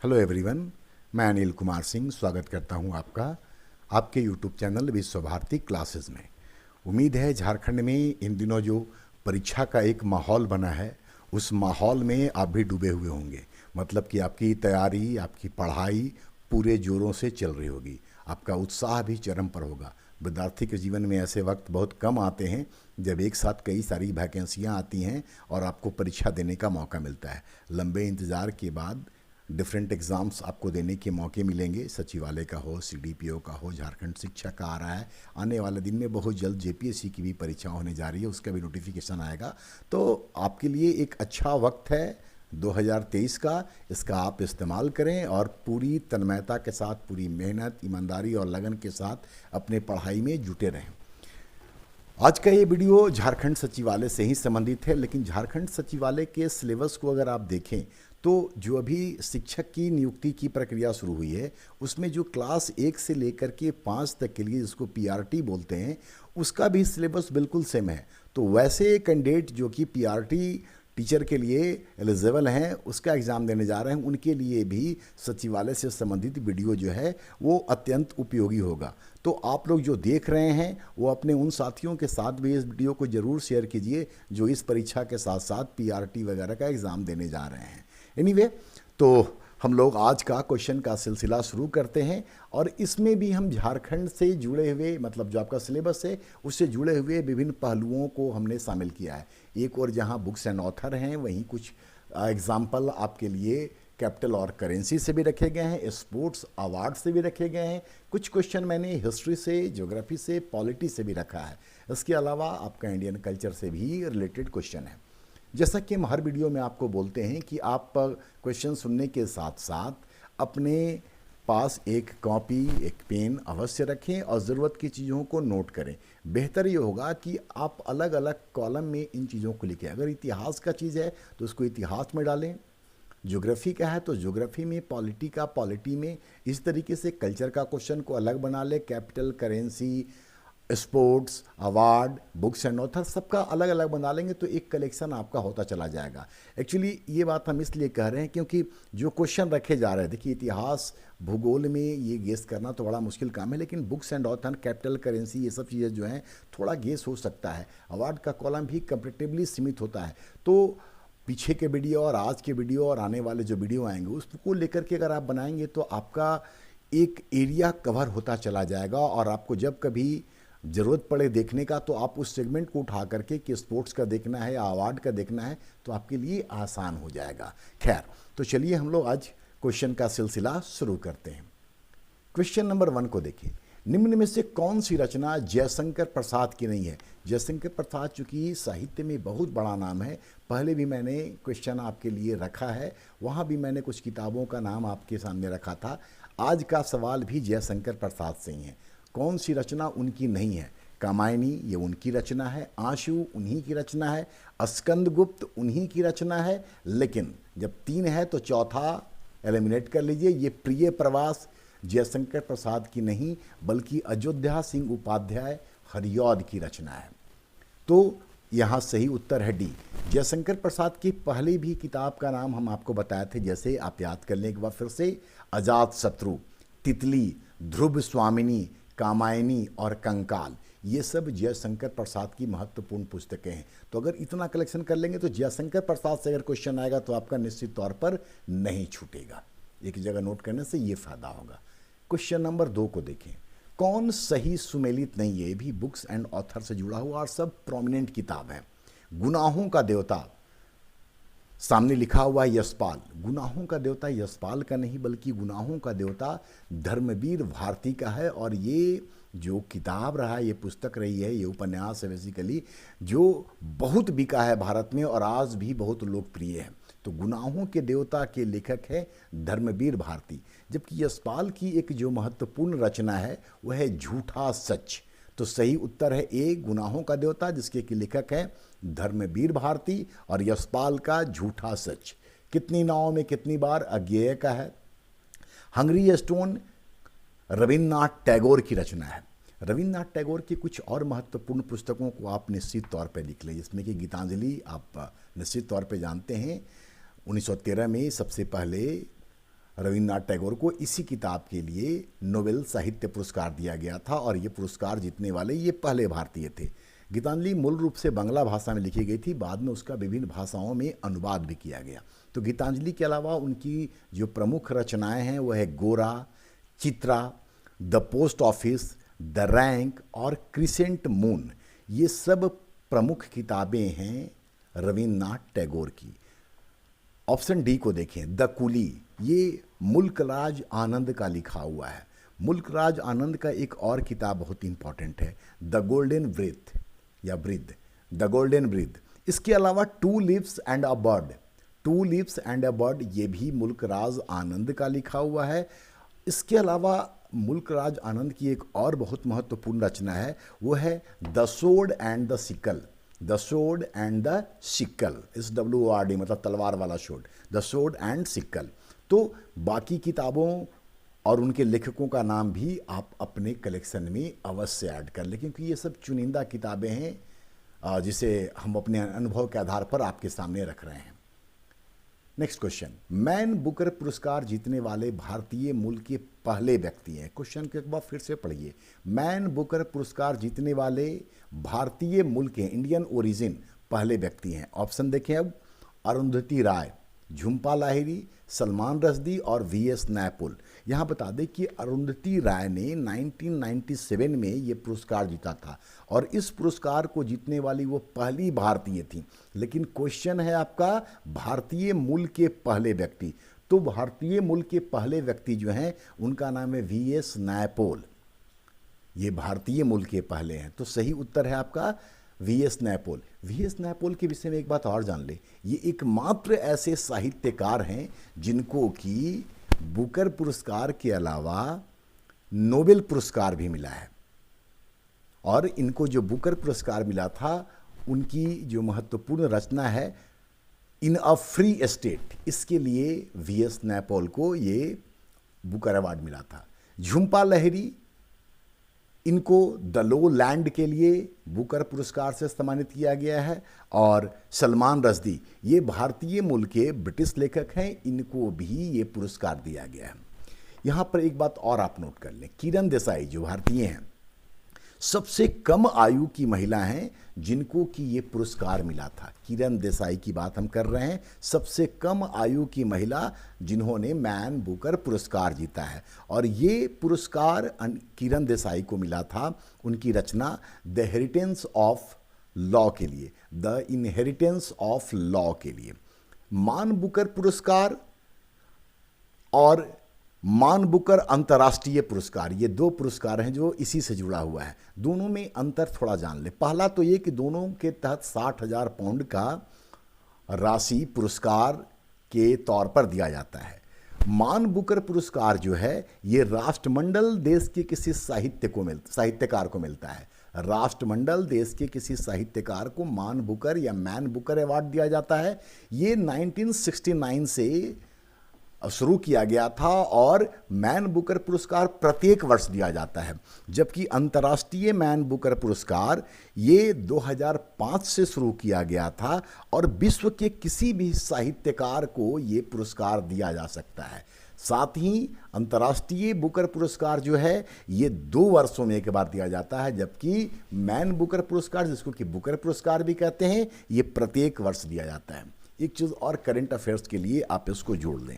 Hello everyone, मैं अनिल कुमार सिंह स्वागत करता हूं आपका आपके यूट्यूब चैनल विश्व भारती क्लासेस में। उम्मीद है झारखंड में इन दिनों जो परीक्षा का एक माहौल बना है उस माहौल में आप भी डूबे हुए होंगे। मतलब कि आपकी तैयारी, आपकी पढ़ाई पूरे जोरों से चल रही होगी, आपका उत्साह भी चरम पर होगा। विद्यार्थी के जीवन में ऐसे वक्त बहुत कम आते हैं जब एक साथ कई सारी वैकेंसियाँ आती हैं और आपको परीक्षा देने का मौका मिलता है। लंबे इंतज़ार के बाद डिफरेंट एग्ज़ाम्स आपको देने के मौके मिलेंगे। सचिवालय का हो, सीडीपीओ का हो, झारखंड शिक्षा का आ रहा है। आने वाले दिन में बहुत जल्द जेपीएससी की भी परीक्षा होने जा रही है, उसका भी नोटिफिकेशन आएगा। तो आपके लिए एक अच्छा वक्त है 2023 का, इसका आप इस्तेमाल करें और पूरी तन्मयता के साथ, पूरी मेहनत, ईमानदारी और लगन के साथ अपने पढ़ाई में जुटे रहें। आज का ये वीडियो झारखंड सचिवालय से ही संबंधित है, लेकिन झारखंड सचिवालय के सिलेबस को अगर आप देखें तो जो अभी शिक्षक की नियुक्ति की प्रक्रिया शुरू हुई है उसमें जो क्लास 1 से लेकर के 5 तक के लिए जिसको पीआरटी बोलते हैं उसका भी सिलेबस बिल्कुल सेम है। तो वैसे कैंडिडेट जो कि पीआरटी टीचर के लिए एलिजिबल हैं, उसका एग्ज़ाम देने जा रहे हैं, उनके लिए भी सचिवालय से संबंधित वीडियो जो है वो अत्यंत उपयोगी होगा। तो आप लोग जो देख रहे हैं वो अपने उन साथियों के साथ भी इस वीडियो को ज़रूर शेयर कीजिए जो इस परीक्षा के साथ साथ पीआरटी वगैरह का एग्ज़ाम देने जा रहे हैं। एनीवे, तो हम लोग आज का क्वेश्चन का सिलसिला शुरू करते हैं और इसमें भी हम झारखंड से जुड़े हुए, मतलब जो आपका सिलेबस है उससे जुड़े हुए विभिन्न पहलुओं को हमने शामिल किया है। एक और जहां बुक्स एंड ऑथर हैं वहीं कुछ एग्जाम्पल आपके लिए कैपिटल और करेंसी से भी रखे गए हैं, स्पोर्ट्स अवार्ड से भी रखे गए हैं। कुछ क्वेश्चन मैंने हिस्ट्री से, ज्योग्राफी से, पॉलिटी से भी रखा है। इसके अलावा आपका इंडियन कल्चर से भी रिलेटेड क्वेश्चन है। जैसा कि हम हर वीडियो में आपको बोलते हैं कि आप क्वेश्चन सुनने के साथ साथ अपने पास एक कॉपी, एक पेन अवश्य रखें और ज़रूरत की चीज़ों को नोट करें। बेहतर ये होगा कि आप अलग अलग कॉलम में इन चीज़ों को लिखें। अगर इतिहास का चीज़ है तो उसको इतिहास में डालें, ज्योग्राफी का है तो ज्योग्राफी में, पॉलिटी का पॉलिटी में, इस तरीके से कल्चर का क्वेश्चन को अलग बना लें। Capital, currency, sports, award, books and author सबका अलग अलग बना लेंगे तो एक कलेक्शन आपका होता चला जाएगा। एक्चुअली ये बात हम इसलिए कह रहे हैं क्योंकि जो क्वेश्चन रखे जा रहे हैं, देखिए इतिहास, भूगोल में ये गेस करना तो बड़ा मुश्किल काम है, लेकिन books and author, capital, currency, ये सब चीज़ें जो हैं थोड़ा गेस हो सकता है। अवार्ड का कॉलम भी कंपेरेटिवली सीमित होता है। तो पीछे के वीडियो और आज के वीडियो और आने वाले जो वीडियो आएंगे उसको लेकर के अगर आप बनाएंगे तो आपका एक एरिया कवर होता चला जाएगा और आपको जब कभी ज़रूरत पड़े देखने का तो आप उस सेगमेंट को उठा करके कि स्पोर्ट्स का देखना है या अवार्ड का देखना है तो आपके लिए आसान हो जाएगा। खैर, तो चलिए हम लोग आज क्वेश्चन का सिलसिला शुरू करते हैं। क्वेश्चन नंबर 1 को देखिए। निम्न में से कौन सी रचना जयशंकर प्रसाद की नहीं है? जयशंकर प्रसाद चूँकि साहित्य में बहुत बड़ा नाम है, पहले भी मैंने क्वेश्चन आपके लिए रखा है, वहाँ भी मैंने कुछ किताबों का नाम आपके सामने रखा था। आज का सवाल भी जयशंकर प्रसाद से ही है। कौन सी रचना उनकी नहीं है? कामायनी ये उनकी रचना है, आशु उन्हीं की रचना है, स्कंदगुप्त उन्हीं की रचना है, लेकिन जब 3 है तो चौथा एलिमिनेट कर लीजिए। ये प्रिय प्रवास जयशंकर प्रसाद की नहीं बल्कि अयोध्या सिंह उपाध्याय हरिऔध की रचना है। तो यहाँ सही उत्तर है डी। जयशंकर प्रसाद की पहली भी किताब का नाम हम आपको बताए थे, जैसे आप याद कर लें एक बार फिर से, अजात शत्रु, तितली, ध्रुव स्वामिनी, कामायनी और कंकाल, ये सब जयशंकर प्रसाद की महत्वपूर्ण पुस्तकें हैं। तो अगर इतना कलेक्शन कर लेंगे तो जयशंकर प्रसाद से अगर क्वेश्चन आएगा तो आपका निश्चित तौर पर नहीं छूटेगा। एक जगह नोट करने से ये फायदा होगा। क्वेश्चन नंबर 2 को देखें। कौन सही सुमेलित नहीं है? ये भी बुक्स एंड ऑथर से जुड़ा हुआ और सब प्रोमिनेंट किताब है। गुनाहों का देवता, सामने लिखा हुआ है यशपाल। गुनाहों का देवता यशपाल का नहीं बल्कि गुनाहों का देवता धर्मवीर भारती का है। और ये जो किताब रहा है, ये पुस्तक रही है, ये उपन्यास है बेसिकली, जो बहुत बिका है भारत में और आज भी बहुत लोकप्रिय है। तो गुनाहों के देवता के लेखक है धर्मवीर भारती। जबकि यशपाल की एक जो महत्वपूर्ण रचना है वह है झूठा सच। तो सही उत्तर है ए, गुनाहों का देवता, जिसके की लेखक है धर्मवीर भारती, और यशपाल का झूठा सच। कितनी नावों में कितनी बार, अज्ञेय का है। हंगरी स्टोन रविन्द्रनाथ टैगोर की रचना है। रविन्द्रनाथ टैगोर की कुछ और महत्वपूर्ण पुस्तकों को आप निश्चित तौर पर लिख लें, जिसमें कि गीतांजलि आप निश्चित तौर पर जानते हैं। 1913 में सबसे पहले रविन्द्रनाथ टैगोर को इसी किताब के लिए नोबेल साहित्य पुरस्कार दिया गया था और ये पुरस्कार जीतने वाले ये पहले भारतीय थे। गीतांजलि मूल रूप से बांग्ला भाषा में लिखी गई थी, बाद में उसका विभिन्न भाषाओं में अनुवाद भी किया गया। तो गीतांजलि के अलावा उनकी जो प्रमुख रचनाएं हैं वो है गोरा, Chitra, the post office, the rank और क्रिसेंट मून। ये सब प्रमुख किताबें हैं रविन्द्रनाथ टैगोर की। ऑप्शन डी को देखें, द कूली, ये मुल्कराज आनंद का लिखा हुआ है। मुल्कराज आनंद का एक और किताब बहुत इंपॉर्टेंट है, द गोल्डन ब्रीथ या ब्रिद, द गोल्डन ब्रिद। इसके अलावा two lives and a bird, two lives and a bird, ये भी मुल्कराज आनंद का लिखा हुआ है। इसके अलावा मुल्कराज आनंद की एक और बहुत महत्वपूर्ण रचना है, वो है the sword and the sickle, the sword and the sickle, SWORD मतलब तलवार वाला showed, the sword and sickle. तो बाकी किताबों और उनके लेखकों का नाम भी आप अपने कलेक्शन में अवश्य ऐड कर लें, क्योंकि ये सब चुनिंदा किताबें हैं जिसे हम अपने अनुभव के आधार पर आपके सामने रख रहे हैं। नेक्स्ट क्वेश्चन, मैन बुकर पुरस्कार जीतने वाले भारतीय मूल के पहले व्यक्ति हैं। क्वेश्चन को एक बार फिर से पढ़िए, मैन बुकर पुरस्कार जीतने वाले भारतीय मूल के, इंडियन ओरिजिन पहले व्यक्ति हैं। ऑप्शन देखें अब, अरुंधति राय, झुंपा लाहिरी, सलमान रश्दी और VS नैपोल। यहाँ बता दें कि अरुंधति राय ने 1997 में ये पुरस्कार जीता था और इस पुरस्कार को जीतने वाली वो पहली भारतीय थी। लेकिन क्वेश्चन है आपका भारतीय मूल के पहले व्यक्ति, तो भारतीय मूल के पहले व्यक्ति जो हैं उनका नाम है VS नैपोल। ये भारतीय मूल के पहले हैं, तो सही उत्तर है आपका VS नैपोल। VS नैपोल के विषय में एक बात और जान ले, ये एकमात्र ऐसे साहित्यकार हैं जिनको कि बुकर पुरस्कार के अलावा नोबेल पुरस्कार भी मिला है। और इनको जो बुकर पुरस्कार मिला था, उनकी जो महत्वपूर्ण रचना है इन अ फ्री स्टेट, इसके लिए VS नैपोल को ये बुकर अवार्ड मिला था। झुंपा लाहिरी, इनको द लो लैंड के लिए बुकर पुरस्कार से सम्मानित किया गया है। और सलमान रश्दी, ये भारतीय मूल के ब्रिटिश लेखक हैं, इनको भी ये पुरस्कार दिया गया है। यहाँ पर एक बात और आप नोट कर लें, किरण देसाई जो भारतीय हैं, सबसे कम आयु की महिला हैं जिनको कि ये पुरस्कार मिला था। किरण देसाई की बात हम कर रहे हैं, सबसे कम आयु की महिला जिन्होंने मैन बुकर पुरस्कार जीता है। और ये पुरस्कार किरण देसाई को मिला था उनकी रचना द हेरिटेंस ऑफ लॉ के लिए, द इनहेरिटेंस ऑफ लॉ के लिए। मान बुकर पुरस्कार और मान बुकर अंतर्राष्ट्रीय पुरस्कार, ये दो पुरस्कार हैं जो इसी से जुड़ा हुआ है। दोनों में अंतर थोड़ा जान ले। पहला तो ये कि दोनों के तहत 60,000 पाउंड का राशि पुरस्कार के तौर पर दिया जाता है। मान बुकर पुरस्कार जो है ये राष्ट्रमंडल देश के किसी साहित्यकार को मिलता है। राष्ट्रमंडल देश के किसी साहित्यकार को मान बुकर या मैन बुकर अवार्ड दिया जाता है। ये 1969 से शुरू किया गया था और मैन बुकर पुरस्कार प्रत्येक वर्ष दिया जाता है, जबकि अंतर्राष्ट्रीय मैन बुकर पुरस्कार ये 2005 से शुरू किया गया था और विश्व के किसी भी साहित्यकार को ये पुरस्कार दिया जा सकता है। साथ ही अंतर्राष्ट्रीय बुकर पुरस्कार जो है ये 2 वर्षों में एक बार दिया जाता है, जबकि मैन बुकर पुरस्कार, जिसको कि बुकर पुरस्कार भी कहते हैं, ये प्रत्येक वर्ष दिया जाता है। एक चीज़ और करंट अफेयर्स के लिए आप इसको जोड़ लें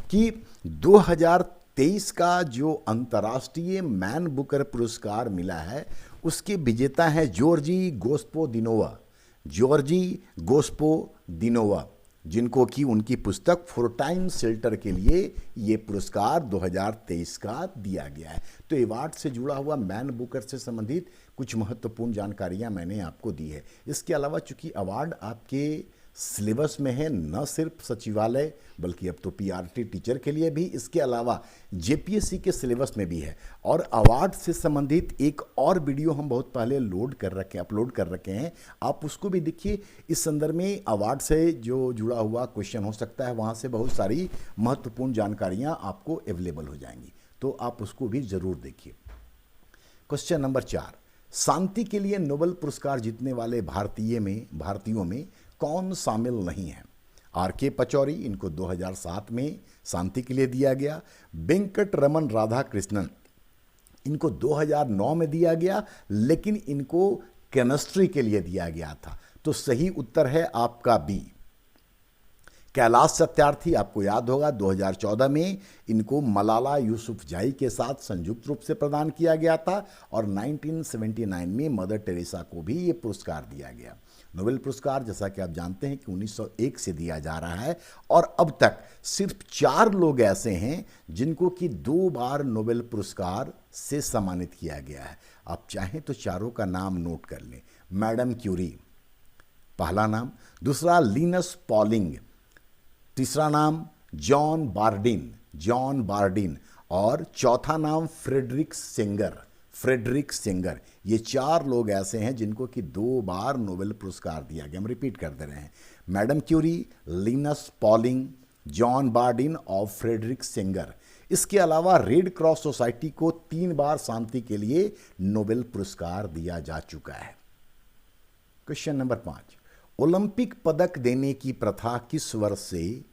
कि 2023 का जो अंतर्राष्ट्रीय मैन बुकर पुरस्कार मिला है उसके विजेता हैं जॉर्जी गोस्पोदिनोवा, जॉर्जी गोस्पोदिनोवा, जिनको कि उनकी पुस्तक फॉर टाइम शेल्टर के लिए ये पुरस्कार 2023 का दिया गया है। तो अवार्ड से जुड़ा हुआ मैन बुकर से संबंधित कुछ महत्वपूर्ण जानकारियां मैंने आपको दी है। इसके अलावा चूंकि अवार्ड आपके सिलेबस में है, न सिर्फ सचिवालय बल्कि अब तो PRT टीचर के लिए भी, इसके अलावा JPSC के सिलेबस में भी है। और अवार्ड से संबंधित एक और वीडियो हम बहुत पहले अपलोड कर रखे हैं, आप उसको भी देखिए। इस संदर्भ में अवार्ड से जो जुड़ा हुआ क्वेश्चन हो सकता है, वहाँ से बहुत सारी महत्वपूर्ण जानकारियाँ आपको अवेलेबल हो जाएंगी, तो आप उसको भी ज़रूर देखिए। क्वेश्चन नंबर 4, शांति के लिए नोबेल पुरस्कार जीतने वाले भारतीयों में कौन शामिल नहीं है? आर के पचौरी, इनको 2007 में शांति के लिए दिया गया। वेंकट रमन राधाकृष्णन, इनको 2009 में दिया गया, लेकिन इनको केमिस्ट्री के लिए दिया गया था। तो सही उत्तर है आपका बी। कैलाश सत्यार्थी, आपको याद होगा 2014 में इनको मलाला यूसुफजाई के साथ संयुक्त रूप से प्रदान किया गया था, और 1979 में मदर टेरेसा को भी ये पुरस्कार दिया गया। नोबेल पुरस्कार जैसा कि आप जानते हैं कि 1901 से दिया जा रहा है, और अब तक सिर्फ 4 लोग ऐसे हैं जिनको कि 2 बार नोबेल पुरस्कार से सम्मानित किया गया है। आप चाहें तो चारों का नाम नोट कर लें। मैडम क्यूरी पहला नाम, दूसरा लिनस पॉलिंग, तीसरा नाम जॉन बार्डिन, और चौथा नाम फ्रेडरिक सेंगर। ये 4 लोग ऐसे हैं जिनको कि 2 बार नोबेल पुरस्कार दिया गया। हम रिपीट कर दे रहे हैं, madam Curie, Linus Pauling, John Bardeen और फ्रेडरिक सेंगर। इसके अलावा रेड क्रॉस सोसाइटी को 3 बार शांति के लिए नोबेल पुरस्कार दिया जा चुका है। क्वेश्चन नंबर 5, ओलंपिक पदक देने की प्रथा किस वर्ष से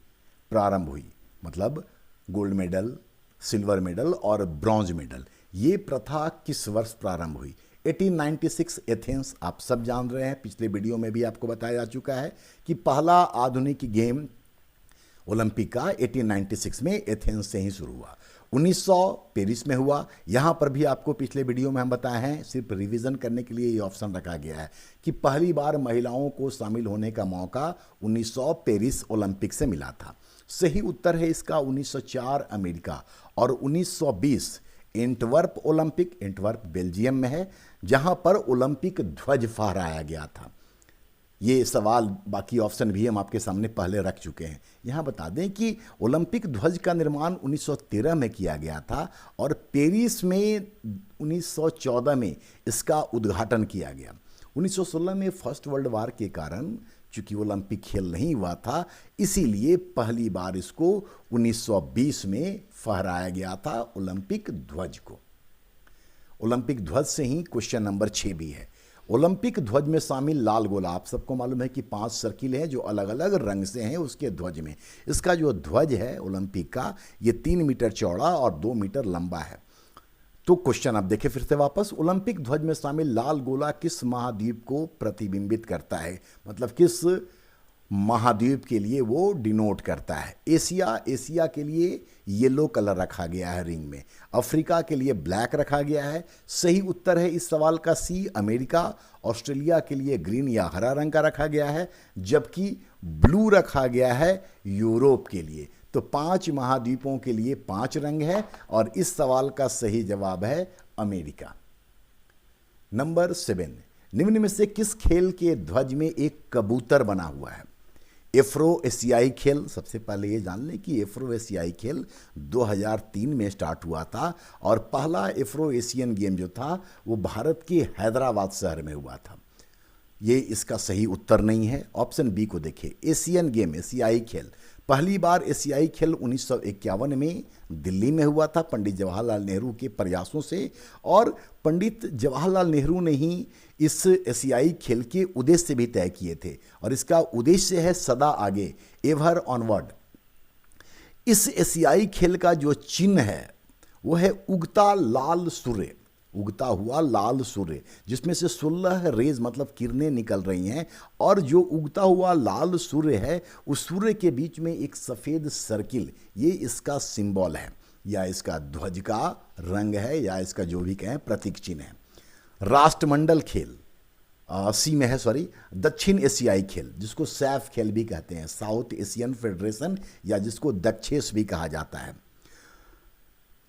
प्रारंभ हुई? मतलब गोल्ड मेडल, सिल्वर मेडल और ब्रॉन्ज मेडल, ये प्रथा किस वर्ष प्रारंभ हुई? 1896 एथेंस, आप सब जान रहे हैं, पिछले वीडियो में भी आपको बताया जा चुका है कि पहला आधुनिक गेम ओलंपिक का 1896 में एथेंस से ही शुरू हुआ। 1900 पेरिस में हुआ। यहाँ पर भी आपको पिछले वीडियो में हम बताए हैं, सिर्फ रिवीजन करने के लिए ये ऑप्शन रखा गया है कि पहली बार महिलाओं को शामिल होने का मौका 1900 पेरिस ओलंपिक से मिला था। सही उत्तर है इसका 1904 अमेरिका, और 1920 एंटवर्प ओलंपिक, एंटवर्प बेल्जियम में है, जहां पर ओलंपिक ध्वज फहराया गया था। ये सवाल, बाकी ऑप्शन भी हम आपके सामने पहले रख चुके हैं। यहाँ बता दें कि ओलंपिक ध्वज का निर्माण 1913 में किया गया था, और पेरिस में 1914 में इसका उद्घाटन किया गया। 1916 में फर्स्ट वर्ल्ड वार के कारण चूंकि ओलंपिक खेल नहीं हुआ था, इसीलिए पहली बार इसको 1920 में फहराया गया था ओलंपिक ध्वज को। ओलंपिक ध्वज से ही क्वेश्चन नंबर 6 भी है। ओलंपिक ध्वज में शामिल लाल गोला, आप सबको मालूम है कि 5 सर्किल हैं जो अलग अलग रंग से हैं उसके ध्वज में। इसका जो ध्वज है ओलंपिक का, ये 3 मीटर चौड़ा और 2 मीटर लंबा है। तो क्वेश्चन आप देखें फिर से वापस, ओलंपिक ध्वज में शामिल लाल गोला किस महाद्वीप को प्रतिबिंबित करता है? मतलब किस महाद्वीप के लिए वो डिनोट करता है? एशिया के लिए येलो कलर रखा गया है रिंग में, अफ्रीका के लिए ब्लैक रखा गया है। सही उत्तर है इस सवाल का सी, अमेरिका। ऑस्ट्रेलिया के लिए ग्रीन या हरा रंग का रखा गया है, जबकि ब्लू रखा गया है यूरोप के लिए। तो 5 महाद्वीपों के लिए 5 रंग है, और इस सवाल का सही जवाब है अमेरिका। नंबर 7, निम्न में से किस खेल के ध्वज में एक कबूतर बना हुआ है? एफ्रो एशियाई खेल, सबसे पहले ये जान लें कि एफ्रो एशियाई खेल 2003 में स्टार्ट हुआ था, और पहला एफ्रो एशियन गेम जो था वो भारत के हैदराबाद शहर में हुआ था। ये इसका सही उत्तर नहीं है। ऑप्शन बी को देखिए, एशियन गेम, एशियाई खेल। पहली बार एशियाई खेल 1951 में दिल्ली में हुआ था पंडित जवाहरलाल नेहरू के प्रयासों से, और पंडित जवाहरलाल नेहरू ने ही इस एशियाई खेल के उद्देश्य भी तय किए थे, और इसका उद्देश्य है सदा आगे, एवर ऑनवर्ड। इस एशियाई खेल का जो चिन्ह है वो है उगता लाल सूर्य, उगता हुआ लाल सूर्य, जिसमें से 16 रेज मतलब किरणें निकल रही हैं, और जो उगता हुआ लाल सूर्य है उस सूर्य के बीच में एक सफ़ेद सर्किल, ये इसका सिंबल है, या इसका ध्वज का रंग है, या इसका जो भी कहें प्रतीक चिन्ह है। राष्ट्रमंडल खेल सी में है, दक्षिण एशियाई खेल, जिसको सैफ खेल भी कहते हैं, साउथ एशियन फेडरेशन, या जिसको दक्षेस भी कहा जाता है।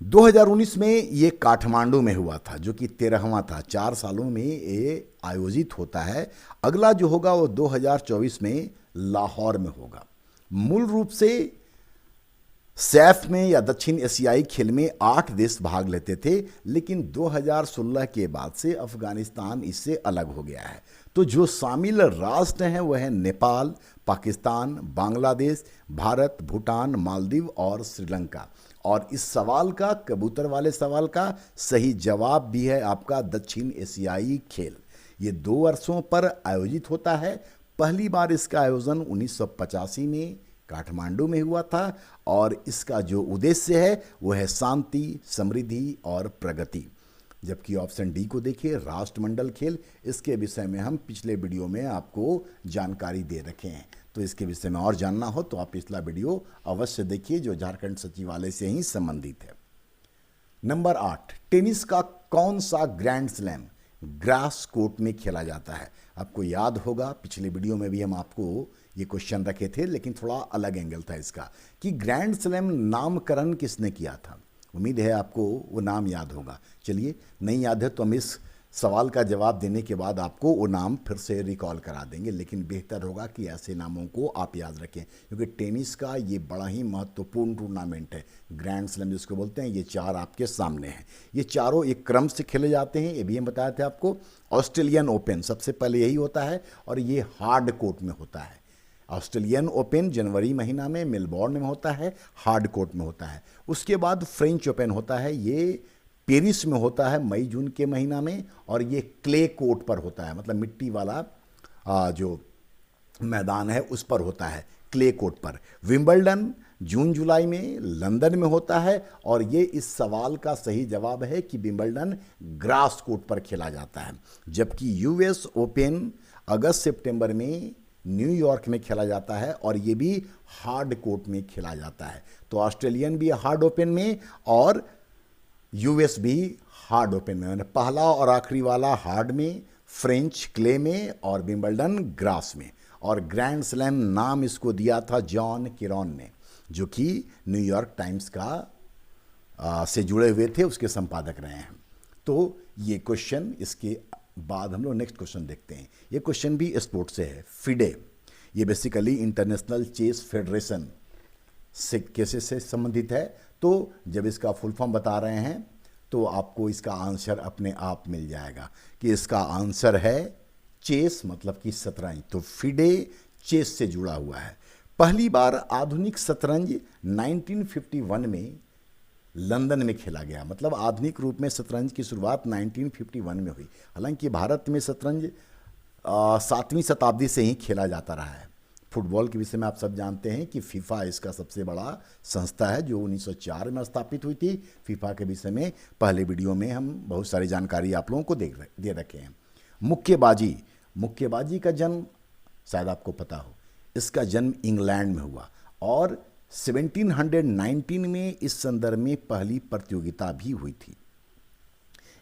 2019 में ये काठमांडू में हुआ था, जो कि 13वां था। 4 सालों में ये आयोजित होता है। अगला जो होगा वो 2024 में लाहौर में होगा। मूल रूप से सैफ में या दक्षिण एशियाई खेल में 8 देश भाग लेते थे, लेकिन 2016 के बाद से अफगानिस्तान इससे अलग हो गया है। तो जो शामिल राष्ट्र हैं वह है नेपाल, पाकिस्तान, बांग्लादेश, भारत, भूटान, मालदीव और श्रीलंका। और इस सवाल का, कबूतर वाले सवाल का सही जवाब भी है आपका दक्षिण एशियाई खेल। ये 2 वर्षों पर आयोजित होता है। पहली बार इसका आयोजन 1985 में काठमांडू में हुआ था और इसका जो उद्देश्य है वो है शांति, समृद्धि और प्रगति। जबकि ऑप्शन डी को देखिए, राष्ट्रमंडल खेल, इसके विषय में हम पिछले वीडियो में आपको जानकारी दे रखे हैं, तो इसके विषय में और जानना हो तो आप पिछला वीडियो अवश्य देखिए जो झारखंड सचिवालय से ही संबंधित है। नंबर 8, टेनिस का कौन सा ग्रैंड स्लैम ग्रास कोर्ट में खेला जाता है? आपको याद होगा पिछले वीडियो में भी हम आपको ये क्वेश्चन रखे थे, लेकिन थोड़ा अलग एंगल था इसका कि ग्रैंड स्लैम नामकरण किसने किया था। उम्मीद है आपको वो नाम याद होगा। चलिए, नहीं याद है तो हम इस सवाल का जवाब देने के बाद आपको वो नाम फिर से रिकॉल करा देंगे, लेकिन बेहतर होगा कि ऐसे नामों को आप याद रखें क्योंकि टेनिस का ये बड़ा ही महत्वपूर्ण टूर्नामेंट है, ग्रैंड स्लैम जिसको बोलते हैं। ये 4 आपके सामने हैं, ये चारों एक क्रम से खेले जाते हैं। ये भी हम बताए थे आपको। ऑस्ट्रेलियन ओपन सबसे पहले यही होता है और ये हार्ड कोर्ट में होता है। ऑस्ट्रेलियन ओपन जनवरी महीना में मेलबोर्न में होता है, हार्ड कोर्ट में होता है। उसके बाद फ्रेंच ओपन होता है, ये पेरिस में होता है मई जून के महीना में, और ये क्ले कोर्ट पर होता है, मतलब मिट्टी वाला जो मैदान है उस पर होता है, क्ले कोर्ट पर। विंबलडन जून जुलाई में लंदन में होता है और ये इस सवाल का सही जवाब है कि विंबलडन ग्रास कोर्ट पर खेला जाता है। जबकि यूएस ओपन अगस्त सितंबर में न्यूयॉर्क में खेला जाता है और ये भी हार्ड कोर्ट में खेला जाता है। तो ऑस्ट्रेलियन भी हार्ड ओपन में और यूएस भी हार्ड ओपन में, यानी पहला और आखिरी वाला हार्ड में, फ्रेंच क्ले में और विंबलडन ग्रास में। और ग्रैंड स्लैम नाम इसको दिया था जॉन किरॉन ने, जो कि न्यूयॉर्क टाइम्स का से जुड़े हुए थे, उसके संपादक रहे हैं। तो ये क्वेश्चन, इसके बाद हम लोग नेक्स्ट क्वेश्चन देखते हैं। ये क्वेश्चन भी स्पोर्ट्स से है। फिडे, ये बेसिकली इंटरनेशनल चेस फेडरेशन से कैसे से संबंधित है। तो जब इसका फुल फॉर्म बता रहे हैं तो आपको इसका आंसर अपने आप मिल जाएगा कि इसका आंसर है चेस, मतलब कि शतरंज। तो फिडे चेस से जुड़ा हुआ है। पहली बार आधुनिक शतरंज 1951 में लंदन में खेला गया, मतलब आधुनिक रूप में शतरंज की शुरुआत 1951 में हुई। हालांकि भारत में शतरंज 7वीं शताब्दी से ही खेला जाता रहा है। फुटबॉल के विषय में आप सब जानते हैं कि फीफा इसका सबसे बड़ा संस्था है जो 1904 में स्थापित हुई थी। फीफा के विषय में पहले वीडियो में हम बहुत सारी जानकारी आप लोगों को दे रखे हैं। मुक्केबाजी का जन्म शायद आपको पता हो, इसका जन्म इंग्लैंड में हुआ और 1719 में इस संदर्भ में पहली प्रतियोगिता भी हुई थी।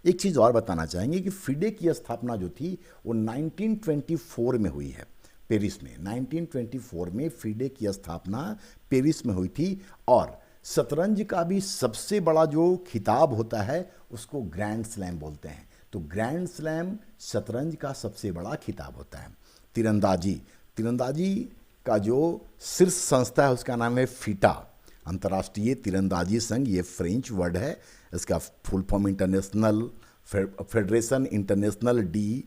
एक चीज़ और बताना चाहेंगे कि फिडे की स्थापना जो थी वो 1924 में हुई है, पेरिस में। 1924 में फिडे की स्थापना पेरिस में हुई थी और शतरंज का भी सबसे बड़ा जो खिताब होता है उसको ग्रैंड स्लैम बोलते हैं। तो ग्रैंड स्लैम शतरंज का सबसे बड़ा खिताब होता है। तीरंदाजी का जो शीर्ष संस्था है उसका नाम है फीटा, अंतर्राष्ट्रीय तीरंदाजी संघ। ये फ्रेंच वर्ड है, इसका full form international federation international डी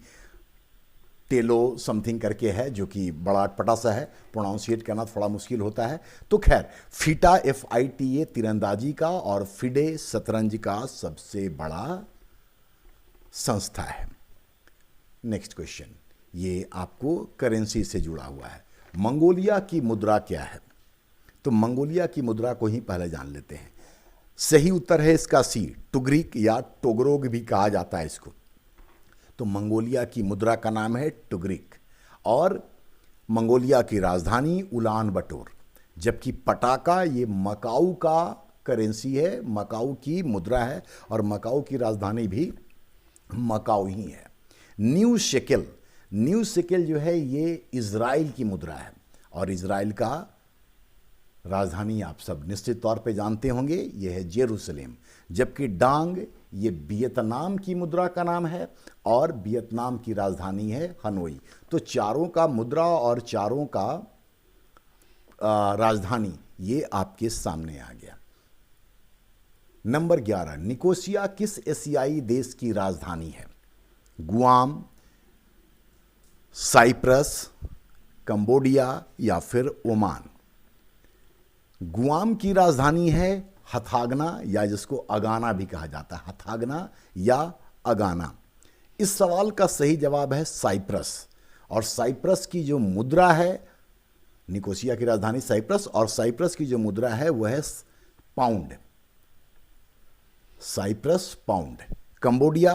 टेलो समथिंग करके है, जो कि बड़ा अटपटा सा है, प्रोनाउंसिएट करना थोड़ा मुश्किल होता है। तो खैर, फीटा FITA तीरंदाजी का और फिडे शतरंज का सबसे बड़ा संस्था है। नेक्स्ट क्वेश्चन, ये आपको करेंसी से जुड़ा हुआ है। मंगोलिया की मुद्रा क्या है? तो मंगोलिया की मुद्रा को ही पहले जान लेते हैं। सही उत्तर है इसका सी, टुग्रिक या टोगरोग भी कहा जाता है इसको। तो मंगोलिया की मुद्रा का नाम है टुग्रिक और मंगोलिया की राजधानी उलान बटोर। जबकि पटाका ये मकाऊ का करेंसी है, मकाऊ की मुद्रा है और मकाऊ की राजधानी भी मकाऊ ही है। न्यू शेकेल जो है ये इजराइल की मुद्रा है और इजराइल का राजधानी आप सब निश्चित तौर पे जानते होंगे, ये है जेरूसलेम। जबकि डांग ये वियतनाम की मुद्रा का नाम है और वियतनाम की राजधानी है हनोई। तो चारों का मुद्रा और चारों का राजधानी ये आपके सामने आ गया। नंबर 11, निकोसिया किस एशियाई देश की राजधानी है? गुआम, साइप्रस, कंबोडिया या फिर ओमान? गुआम की राजधानी है हथागना या जिसको अगाना भी कहा जाता है, हथागना या अगाना। इस सवाल का सही जवाब है साइप्रस और साइप्रस की जो मुद्रा है, निकोसिया की राजधानी साइप्रस, और साइप्रस की जो मुद्रा है वह है पाउंड, साइप्रस पाउंड। कंबोडिया,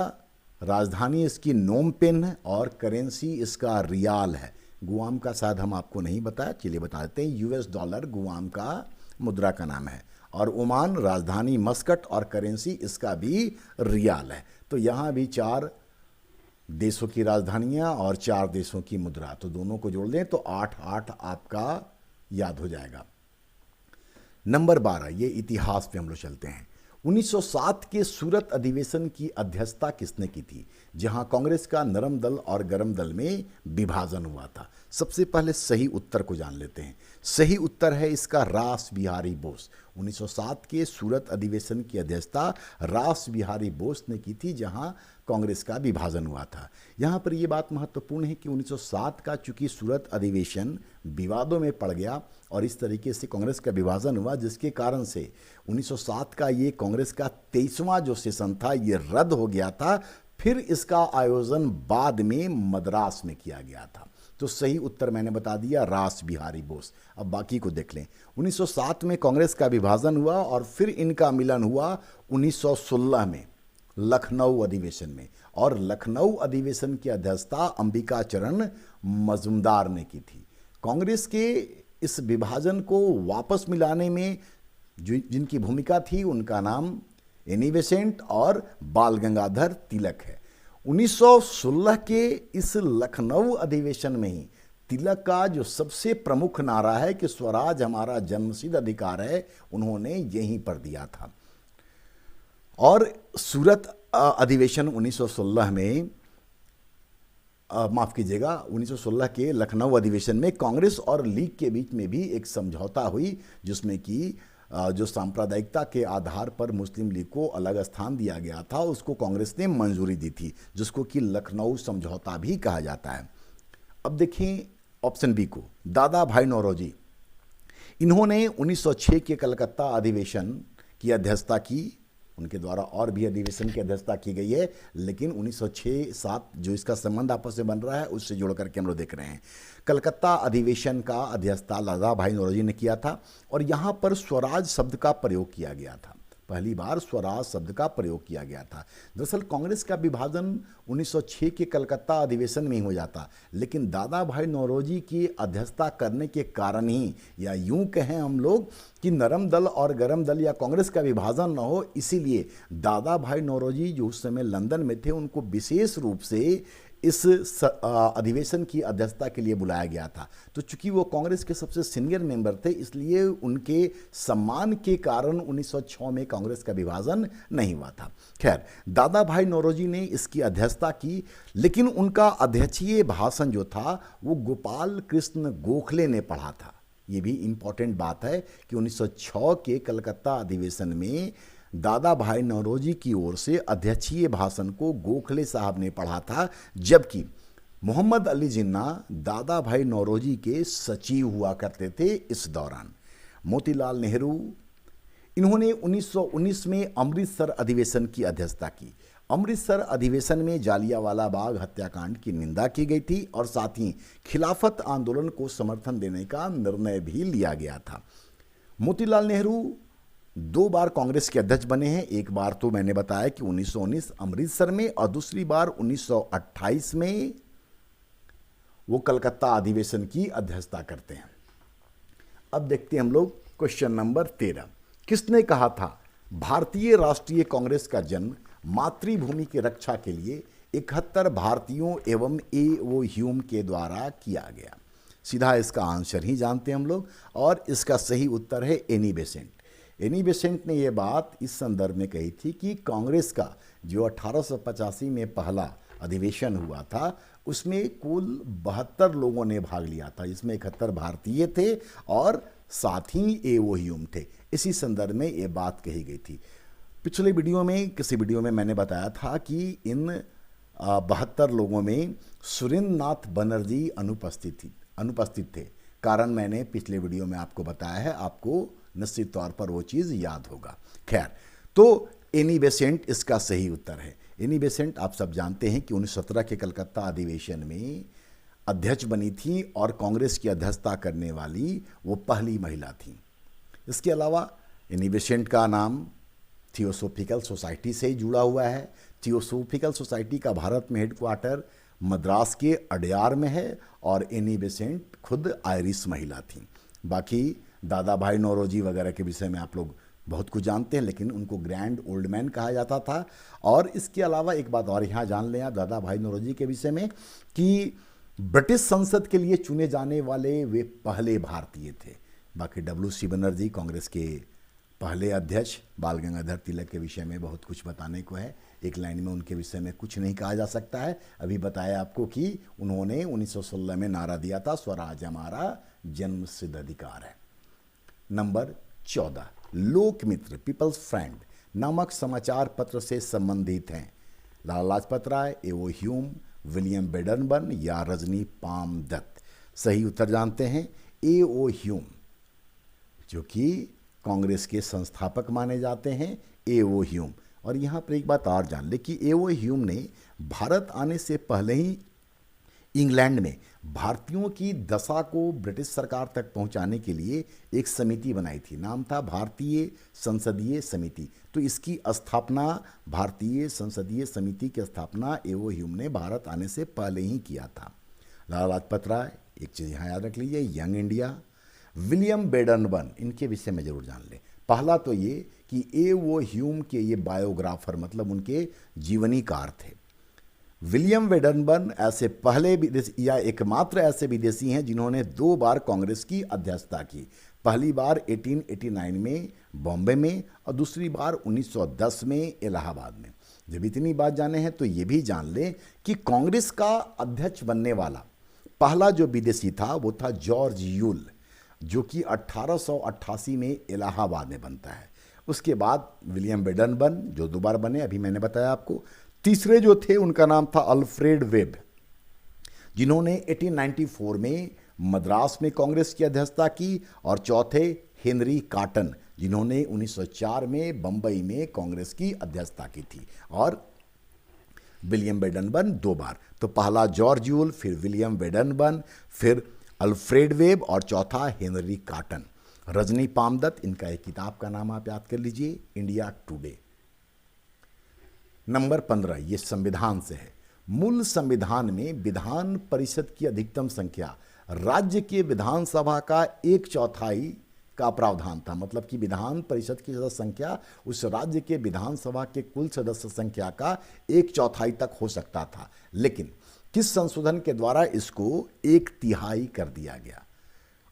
राजधानी इसकी नोम पेन है और करेंसी इसका रियाल है। गुआम का शायद हम आपको नहीं बताया, चलिए बता देते हैं, यूएस डॉलर गुआम का मुद्रा का नाम है। और ओमान, राजधानी मस्कट और करेंसी इसका भी रियाल है। तो यहाँ भी 4 देशों की राजधानियाँ और 4 देशों की मुद्रा, तो दोनों को जोड़ दें तो 8-8 आपका याद हो जाएगा। नंबर 12, ये इतिहास पे हम लोग चलते हैं। 1907 के सूरत अधिवेशन की अध्यक्षता किसने की थी, जहां कांग्रेस का नरम दल और गरम दल में विभाजन हुआ था? सबसे पहले सही उत्तर को जान लेते हैं। सही उत्तर है इसका रास बिहारी बोस। 1907 के सूरत अधिवेशन की अध्यक्षता रास बिहारी बोस ने की थी, जहां कांग्रेस का विभाजन हुआ था। यहाँ पर यह बात महत्वपूर्ण है कि 1907 का चूंकि सूरत अधिवेशन विवादों में पड़ गया और इस तरीके से कांग्रेस का विभाजन हुआ, जिसके कारण से 1907 का ये कांग्रेस का 23वां जो सेशन था ये रद्द हो गया था। फिर इसका आयोजन बाद में मद्रास में किया गया था। तो सही उत्तर मैंने बता दिया, रास बिहारी बोस। अब बाकी को देख लें। 1907 में कांग्रेस का विभाजन हुआ और फिर इनका मिलन हुआ 1916 में लखनऊ अधिवेशन में, और लखनऊ अधिवेशन की अध्यक्षता अंबिका चरण मजूमदार ने की थी। कांग्रेस के इस विभाजन को वापस मिलाने में जिनकी भूमिका थी उनका नाम एनी बेसेंट और बाल गंगाधर तिलक है। 1916 के इस लखनऊ अधिवेशन में ही तिलक का जो सबसे प्रमुख नारा है कि स्वराज हमारा जन्मसिद्ध अधिकार है, उन्होंने यहीं पर दिया था। और सूरत अधिवेशन 1916 में, माफ कीजिएगा, 1916 के लखनऊ अधिवेशन में कांग्रेस और लीग के बीच में भी एक समझौता हुई, जिसमें कि जो सांप्रदायिकता के आधार पर मुस्लिम लीग को अलग स्थान दिया गया था उसको कांग्रेस ने मंजूरी दी थी, जिसको कि लखनऊ समझौता भी कहा जाता है। अब देखें ऑप्शन बी को, दादा भाई नौरोजी। इन्होंने 1906 के कलकत्ता अधिवेशन की अध्यक्षता की। उनके द्वारा और भी अधिवेशन की अध्यक्षता की गई है, लेकिन 1906-7 जो इसका संबंध आपस में बन रहा है उससे जोड़ करके हम लोग देख रहे हैं। कलकत्ता अधिवेशन का अध्यक्षता दादा भाई नौरोजी ने किया था और यहाँ पर स्वराज शब्द का प्रयोग किया गया था। पहली बार स्वराज शब्द का प्रयोग किया गया था। दरअसल कांग्रेस का विभाजन 1906 के कलकत्ता अधिवेशन में ही हो जाता, लेकिन दादा भाई नौरोजी की अध्यक्षता करने के कारण ही, या यूं कहें हम लोग कि नरम दल और गरम दल या कांग्रेस का विभाजन न हो, इसीलिए दादा भाई नौरोजी जो उस समय लंदन में थे उनको विशेष रूप से इस अधिवेशन की अध्यक्षता के लिए बुलाया गया था। तो चूंकि वो कांग्रेस के सबसे सीनियर मेंबर थे, इसलिए उनके सम्मान के कारण 1906 में कांग्रेस का विभाजन नहीं हुआ था। खैर, दादा भाई नौरोजी ने इसकी अध्यक्षता की, लेकिन उनका अध्यक्षीय भाषण जो था वो गोपाल कृष्ण गोखले ने पढ़ा था। ये भी इंपॉर्टेंट बात है कि 1906 के कलकत्ता अधिवेशन में दादा भाई नौरोजी की ओर से अध्यक्षीय भाषण को गोखले साहब ने पढ़ा था, जबकि मोहम्मद अली जिन्ना दादा भाई नौरोजी के सचिव हुआ करते थे इस दौरान। मोतीलाल नेहरू, इन्होंने 1919 में अमृतसर अधिवेशन की अध्यक्षता की। अमृतसर अधिवेशन में जालियांवाला बाग हत्याकांड की निंदा की गई थी और साथ ही खिलाफत आंदोलन को समर्थन देने का निर्णय भी लिया गया था। मोतीलाल नेहरू 2 बार कांग्रेस के अध्यक्ष बने हैं। एक बार तो मैंने बताया कि 1919 अमृतसर में, और दूसरी बार 1928 में वो कलकत्ता अधिवेशन की अध्यक्षता करते हैं। अब देखते हैं हम लोग क्वेश्चन नंबर 13। किसने कहा था भारतीय राष्ट्रीय कांग्रेस का जन्म मातृभूमि की रक्षा के लिए 71 भारतीयों एवं ए.ओ. ह्यूम के द्वारा किया गया? सीधा इसका आंसर ही जानते हैं हम लोग, और इसका सही उत्तर है एनी बेसेंट। एनी बेसेंट ने यह बात इस संदर्भ में कही थी कि कांग्रेस का जो 1885 में पहला अधिवेशन हुआ था उसमें कुल 72 लोगों ने भाग लिया था, जिसमें 71 भारतीय थे और साथ ही ए.ओ. ह्यूम थे। इसी संदर्भ में ये बात कही गई थी। पिछले वीडियो में, किसी वीडियो में मैंने बताया था कि इन 72 लोगों में सुरेंद्र नाथ बनर्जी अनुपस्थित थे। कारण मैंने पिछले वीडियो में आपको बताया है, आपको निश्चित तौर पर वो चीज़ याद होगा। खैर, तो एनी बेसेंट इसका सही उत्तर है। एनी बेसेंट आप सब जानते हैं कि 1917 के कलकत्ता अधिवेशन में अध्यक्ष बनी थी और कांग्रेस की अध्यक्षता करने वाली वो पहली महिला थी। इसके अलावा एनी बेसेंट का नाम थियोसोफिकल सोसाइटी से ही जुड़ा हुआ है। थियोसोफिकल सोसाइटी का भारत में हेडक्वार्टर मद्रास के अडयार में है और एनी बेसेंट खुद आयरिश महिला थी। बाकी दादा भाई नौरोजी वगैरह के विषय में आप लोग बहुत कुछ जानते हैं, लेकिन उनको ग्रैंड ओल्ड मैन कहा जाता था। और इसके अलावा एक बात और यहाँ जान लें आप दादा भाई नौरोजी के विषय में कि ब्रिटिश संसद के लिए चुने जाने वाले वे पहले भारतीय थे। बाकी WC बनर्जी कांग्रेस के पहले अध्यक्ष, बाल गंगाधर तिलक के विषय में बहुत कुछ बताने को है, एक लाइन में उनके विषय में कुछ नहीं कहा जा सकता है। अभी बताया आपको कि उन्होंने 1916 में नारा दिया था, स्वराज हमारा जन्मसिद्ध अधिकार है। नंबर 14, लोकमित्र पीपल्स फ्रेंड नामक समाचार पत्र से संबंधित हैं लाला लाजपत राय, एओ ह्यूम, विलियम बेडनबर्न या रजनी पाम दत्त। सही उत्तर जानते हैं एओ ह्यूम, जो कि कांग्रेस के संस्थापक माने जाते हैं, एओ ह्यूम। और यहाँ पर एक बात और जान ले कि एओ ह्यूम ने भारत आने से पहले ही इंग्लैंड में भारतीयों की दशा को ब्रिटिश सरकार तक पहुंचाने के लिए एक समिति बनाई थी, नाम था भारतीय संसदीय समिति। तो इसकी स्थापना, भारतीय संसदीय समिति की स्थापना एओ ह्यूम ने भारत आने से पहले ही किया था। लाला लाजपत राय, एक चीज़ यहाँ याद रख लीजिए, यंग इंडिया। विलियम बेडनबर्न, इनके विषय में जरूर जान लें। पहला तो ये कि एओ ह्यूम के ये बायोग्राफर मतलब उनके जीवनीकार थे। विलियम बेडनबर्न ऐसे पहले विदेशी या एकमात्र ऐसे विदेशी हैं जिन्होंने 2 बार कांग्रेस की अध्यक्षता की। पहली बार 1889 में बॉम्बे में और दूसरी बार 1910 में इलाहाबाद में। जब इतनी बात जाने हैं तो ये भी जान लें कि कांग्रेस का अध्यक्ष बनने वाला पहला जो विदेशी था वो था जॉर्ज यूल, जो कि 1888 में इलाहाबाद में बनता है। उसके बाद विलियम बेडनबर्न जो 2 बार बने, अभी मैंने बताया आपको। तीसरे जो थे उनका नाम था अल्फ्रेड वेब, जिन्होंने 1894 में मद्रास में कांग्रेस की अध्यक्षता की। और चौथे हेनरी कॉटन, जिन्होंने 1904 में बंबई में कांग्रेस की अध्यक्षता की थी। और विलियम बेडनबर्न 2 बार। तो पहला जॉर्ज यूल, फिर विलियम बेडनबर्न, फिर अल्फ्रेड वेब और चौथा हेनरी कॉटन। रजनी पामदत्त, इनका एक किताब का नाम आप याद कर लीजिए, इंडिया टुडे। नंबर 15, ये संविधान से है। मूल संविधान में विधान परिषद की अधिकतम संख्या राज्य के विधानसभा का 1/4 का प्रावधान था। मतलब कि विधान परिषद की सदस्य संख्या उस राज्य के विधानसभा के कुल सदस्य संख्या का 1/4 तक हो सकता था। लेकिन किस संशोधन के द्वारा इसको 1/3 कर दिया गया?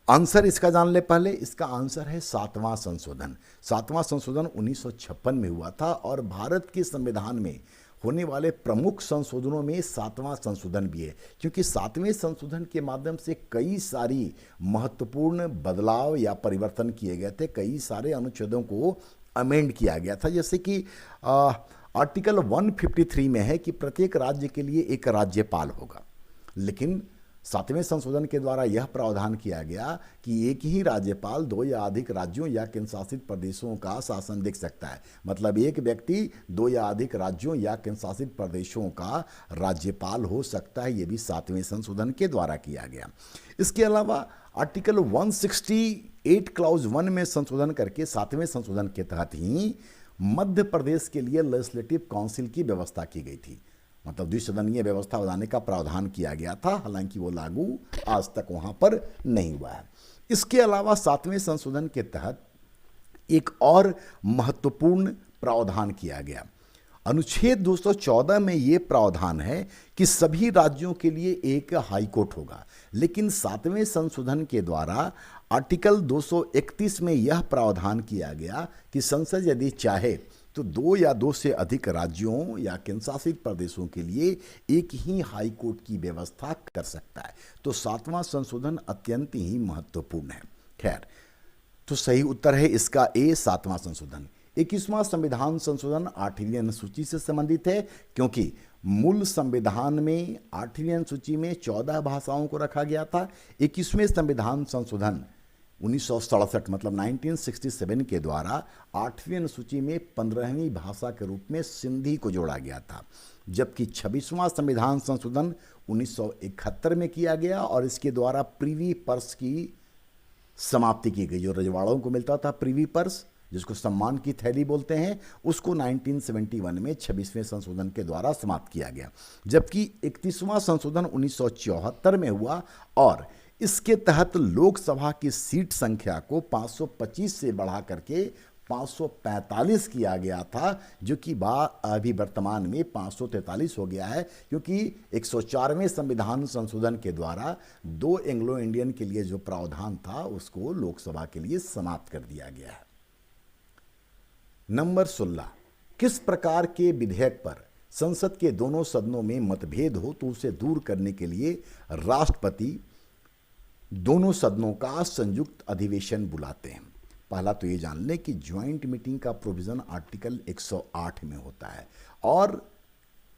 आंसर इसका जान ले पहले। इसका आंसर है 7वां संशोधन। 7वां संशोधन 1956 में हुआ था और भारत के संविधान में होने वाले प्रमुख संशोधनों में 7वां संशोधन भी है, क्योंकि 7वें संशोधन के माध्यम से कई सारी महत्वपूर्ण बदलाव या परिवर्तन किए गए थे। कई सारे अनुच्छेदों को अमेंड किया गया था। जैसे कि आर्टिकल 153 में है कि प्रत्येक राज्य के लिए एक राज्यपाल होगा, लेकिन 7वें संशोधन के द्वारा यह प्रावधान किया गया कि एक ही राज्यपाल 2 या अधिक राज्यों या केंद्रशासित प्रदेशों का शासन देख सकता है। मतलब एक व्यक्ति 2 या अधिक राज्यों या केंद्रशासित प्रदेशों का राज्यपाल हो सकता है। यह भी 7वें संशोधन के द्वारा किया गया। इसके अलावा आर्टिकल 168 क्लॉज 1 में संशोधन करके 7वें संशोधन के तहत ही मध्य प्रदेश के लिए लेजिस्लेटिव काउंसिल की व्यवस्था की गई थी। मतलब द्विसदनीय व्यवस्था बनाने का प्रावधान किया गया था, हालांकि वो लागू आज तक वहां पर नहीं हुआ है। इसके अलावा 7वें संशोधन के तहत एक और महत्वपूर्ण प्रावधान किया गया। अनुच्छेद 214 में ये प्रावधान है कि सभी राज्यों के लिए एक हाई कोर्ट होगा, लेकिन 7वें संशोधन के द्वारा आर्टिकल 231 में यह प्रावधान किया गया कि संसद यदि चाहे तो 2 या 2 से अधिक राज्यों या केंद्रशासित प्रदेशों के लिए एक ही हाई कोर्ट की व्यवस्था कर सकता है। तो 7वां संशोधन अत्यंत ही महत्वपूर्ण है। खैर, तो सही उत्तर है इसका ए, 7वां संशोधन। 21वां संविधान संशोधन 8वीं अनुसूची से संबंधित है, क्योंकि मूल संविधान में 8वीं अनुसूची में 14 भाषाओं को रखा गया था। 21वें संविधान संशोधन 1967 मतलब 1967 के द्वारा 8वीं अनुसूची में 15वीं भाषा के रूप में सिंधी को जोड़ा गया था, जबकि 26वां संविधान संशोधन 1971 में किया गया और इसके द्वारा प्रीवी पर्स की समाप्ति की गई। जो रजवाड़ों को मिलता था प्रीवी पर्स, जिसको सम्मान की थैली बोलते हैं, उसको 1971 में 26वें संशोधन के द्वारा समाप्त किया गया, जबकि 31वां संशोधन 1974 में हुआ और इसके तहत लोकसभा की सीट संख्या को 525 से बढ़ा करके 545 किया गया था, जो कि अभी वर्तमान में 543 हो गया है, क्योंकि 104वें संविधान संशोधन के द्वारा 2 एंग्लो इंडियन के लिए जो प्रावधान था उसको लोकसभा के लिए समाप्त कर दिया गया है। नंबर 16, किस प्रकार के विधेयक पर संसद के दोनों सदनों में मतभेद हो तो उसे दूर करने के लिए राष्ट्रपति दोनों सदनों का संयुक्त अधिवेशन बुलाते हैं? पहला तो ये जान लें कि ज्वाइंट मीटिंग का प्रोविजन आर्टिकल 108 में होता है। और